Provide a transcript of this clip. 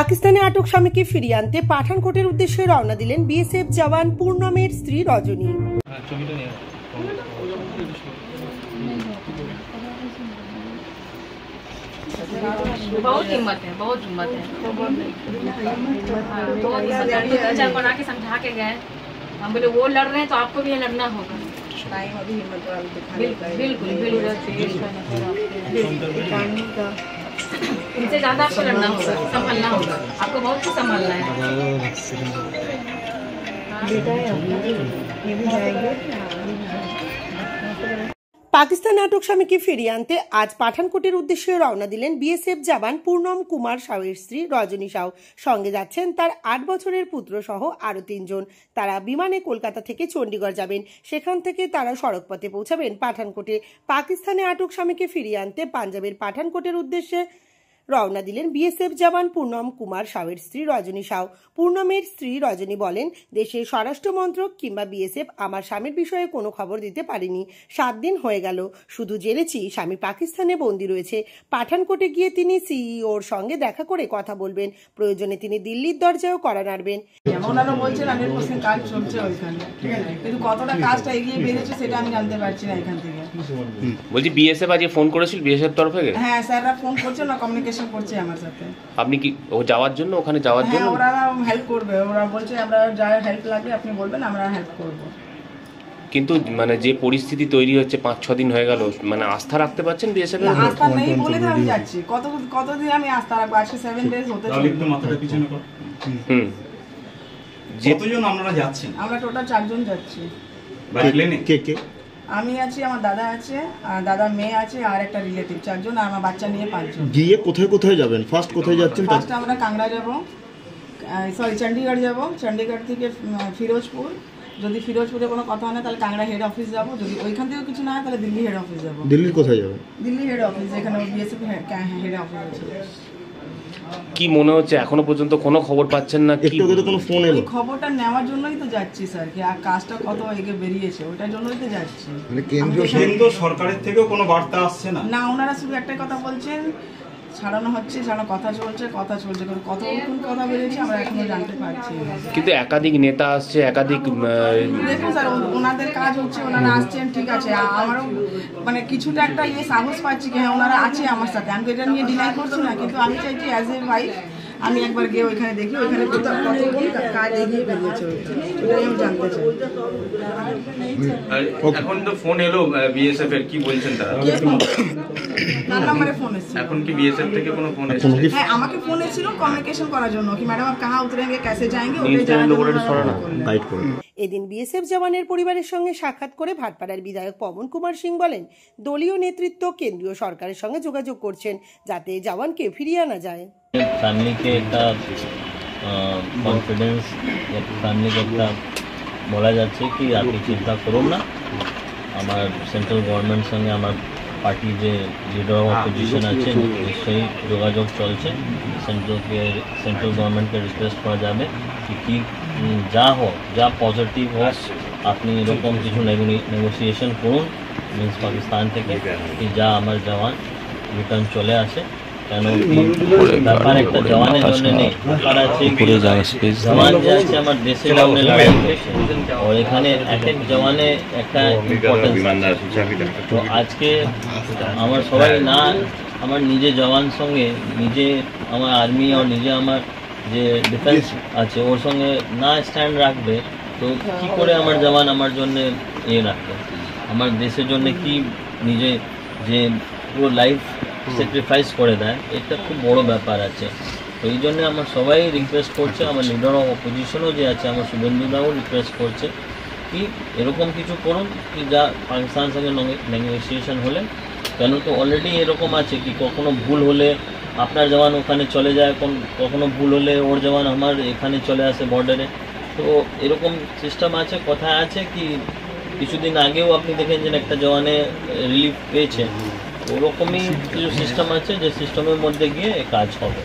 পাকিস্তানে আটক স্বামীকে ফিরিয়ে আনতে পাঠানকোটের উদ্দেশ্যে রওনা দিলেন বিএসএফ জওয়ান পূর্ণমের স্ত্রী রজনী। बहुत हिम्मत है, बहुत हिम्मत है। टीचर को ना के समझा के गए, हम बोले वो लड़ रहे हैं तो आपको भी लड़ना होगा। बिल्कुल बिल्कुल इनसे ज्यादा आपको लड़ना होगा, संभालना होगा, आपको बहुत कुछ संभालना है। পাকিস্তানে আটক স্বামীকে ফিরিয়ে আনতে আজ পাঠানকোটের উদ্দেশ্যে রওনা দিলেন বিএসএফ জওয়ান পূর্ণম কুমার সাউয়ের স্ত্রী রজনী সাউ। সঙ্গে যাচ্ছেন তার 8 বছরের পুত্র সহ আরো 3 জন। তারা বিমানে কলকাতা থেকে চণ্ডীগড় যাবেন, সেখান থেকে তারা সড়কপথে পৌঁছাবেন পাঠানকোটে। পাকিস্তানে আটক স্বামীকে ফিরিয়ে আনতে পাঞ্জাবের পাঠানকোটের উদ্দেশ্যে রওনা দিলেন বিএসএফ জওয়ান পূর্ণম কুমার সাউয়ের স্ত্রী রজনী সাউ। পূর্ণমের স্ত্রী রজনী বলেন, দেশের স্বরাষ্ট্র মন্ত্রক কিংবা বিএসএফ আমার স্বামীর বিষয়ে কোনো খবর দিতে পারেনি। 7 দিন হয়ে গেল, শুধু জেনেছি স্বামী পাকিস্তানে বন্দী রয়েছে। পাঠানকোটে গিয়ে তিনি সিইওর সঙ্গে দেখা করে কথা বলবেন, প্রয়োজনে তিনি দিল্লির দরজাও কড়া নাড়বেন। ওনারা বলছেন 100% কাজ চলছে ওইখানে, কিন্তু কতটা কাজটা এগিয়ে বেড়েছে সেটা আমি জানতে পারছি না এখান থেকে। বলছি বিএসএফ আজকে ফোন করেছিল বিএসএফ তরফ থেকে? হ্যাঁ স্যাররা ফোন করছে না, কমিউনিকেশন করছে আমার সাথে। আপনি কি ও যাওয়ার জন্য ওখানে যাওয়ার জন্য? হ্যাঁ ওরা হেল্প করবে, ওরা বলছে আমরা যা হেল্প লাগবে আপনি বলবেন, আমরা হেল্প করব। কিন্তু মানে যে পরিস্থিতি তৈরি হচ্ছে 5-6 দিন হয়ে গেল, মানে আস্থা রাখতে পারছেন বিএসএফ এর? আস্থা নেই বলে তো আমি যাচ্ছি, কতদিন আমি আস্থা রাখবো? আজকে 7 ডেজ হতে চলে। একটু মাথাটা পিছনে কর। কতজন আপনারা যাচ্ছেন? আমরা টোটাল 4 জন যাচ্ছি। বাই প্লেনে? কে? আমি আছি, আমার দাদা আছে, আর দাদার মেয়ে আছে, আর একটা রিলেটিভ, 4 জন, আর আমার বাচ্চা নিয়ে 5 জন। গিয়ে কোথায় কোথায় যাবেন? ফার্স্ট কোথায় যাচ্ছেন? ফার্স্ট আমরা কাংড়া যাব, চণ্ডীগড় যাব, চণ্ডীগড় থেকে ফিরোজপুর। যদি ফিরোজপুরে কোনো কথা হয় না তাহলে কাংড়া হেড অফিস যাব, যদি ওইখান থেকেও কিছু না হয় তাহলে দিল্লি হেড অফিস যাব। দিল্লির কোথায় যাবেন? দিল্লি হেড অফিস, এখানে বিএসএফ হেড অফিস আছে। কি মনে হচ্ছে এখনো পর্যন্ত কোনো খবর পাচ্ছেন না? একটু আগে তো কোনো ফোন এলো? এই খবরটা নেওয়ার জন্যই তো যাচ্ছি স্যার, কি আর কাজটা কত এগিয়ে বেরিয়েছে ওটার জন্যই তো যাচ্ছি। মানে কেন্দ্র সরকারের থেকেও কোনো বার্তা আসছে না? না, ওনারা শুধু একটাই কথা বলছেন, ছাড়ানো হচ্ছে, কথা চলছে, কিন্তু কতক্ষণ কথা বেরিয়েছে আমরা এখনো জানতে পারছি না। কিন্তু একাধিক নেতা আসছে, একাধিক দেখুন স্যার, ওনাদের কাজ হচ্ছে, ওনারা আসছেন, ঠিক আছে, আমারও মানে কিছুটা একটা সাহস পাচ্ছি কি হ্যাঁ ওনারা আছে আমার সাথে, আমি তো এটা নিয়ে ডিনাই করছি না, কিন্তু আমি চাইছি অ্যাজ এ ওয়াইফ আমি একবার গিয়ে ওইখানে দেখি ওইখানে কতক্ষণ কাজ এগিয়ে বেরিয়েছে, ওটাই আমি জানতে চাই। এখন তো ফোন এলো বিএসএফ এর, কি বলছেন তারা? তার নম্বরে ফোন এসেছিল। এখন কি বিএসএফ থেকে কোনো ফোন এসেছে? হ্যাঁ আমাকে ফোন এসেছিল কমিউনিকেশন করার জন্য, কি ম্যাডাম আপ কাহা উতরেঙ্গে, कैसे जाएंगे, ওটাই জানার গাইড করুন। এদিন বিএসএফ জওয়ানের পরিবারের সঙ্গে সাক্ষাৎ করে ভাটপাড়ার বিধায়ক পবন কুমার সিং বলেন, দলীয় নেতৃত্ব কেন্দ্রীয় সরকারের সঙ্গে যোগাযোগ করছেন যাতে জওয়ানকে ফিরিয়ে আনা যায়। ফ্যামিলিকে একটা কনফিডেন্স, ফ্যামিলিকে একটা বলা যাচ্ছে কি আপনি চিন্তা করুন না, আমার সেন্ট্রাল গভর্নমেন্ট সঙ্গে আমার পার্টি যে লিডার অফ অপোজিশন আছেন নিশ্চয়ই যোগাযোগ চলছে। সেন্ট্রাল গভর্নমেন্টকে রিকোয়েস্ট করা যাবে কি যা হোক, যা পজিটিভ হোক, আপনি এরকম কিছু নেগোসিয়েশন করুন মিন্স পাকিস্তান থেকে, কি যা আমার জওয়ান রিটার্ন চলে আসে। কেন ব্যাপার একটা জওয়ানের জন্য নেই, ব্যাপার আছে জওয়ান যে আছে আমার দেশের জন্য লড়াই করেছে, আর এখানে এক এক জওয়ানে একটা ইম্পর্টেন্স। তো আজকে আমার সবাই না আমার নিজে জওয়ান সঙ্গে, নিজে আমার আর্মি আর নিজে আমার যে ডিফেন্স আছে ওর সঙ্গে না স্ট্যান্ড রাখবে, তো কি করে আমার জওয়ান আমার জন্য রাখবে, আমার দেশের জন্য কি নিজে যে পুরো লাইফ স্যাক্রিফাইস করে দেয়, এটা খুব বড় ব্যাপার আছে। তো এই জন্য আমার সবাই রিকোয়েস্ট করছে, আমার লিডার অফ অপোজিশনও যে আছে আমার শুভেন্দুদাও রিকোয়েস্ট করছে কি এরকম কিছু করুন কি যা পাকিস্তান সঙ্গে নেগোসিয়েশন হলে, কেন তো অলরেডি এরকম আছে কি কখনো ভুল হলে আপনার জওয়ান ওখানে চলে যায়, কখনো ভুল হলে ওর জওয়ান আমার এখানে চলে আসে বর্ডারে। তো এরকম সিস্টেম আছে, কথা আছে কি কিছুদিন আগেও আপনি দেখেন যে একটা জওয়ানে রিলিফ পেয়েছে, ওরকমই কিছু সিস্টেম আছে যে সিস্টেমের মধ্যে গিয়ে কাজ হবে।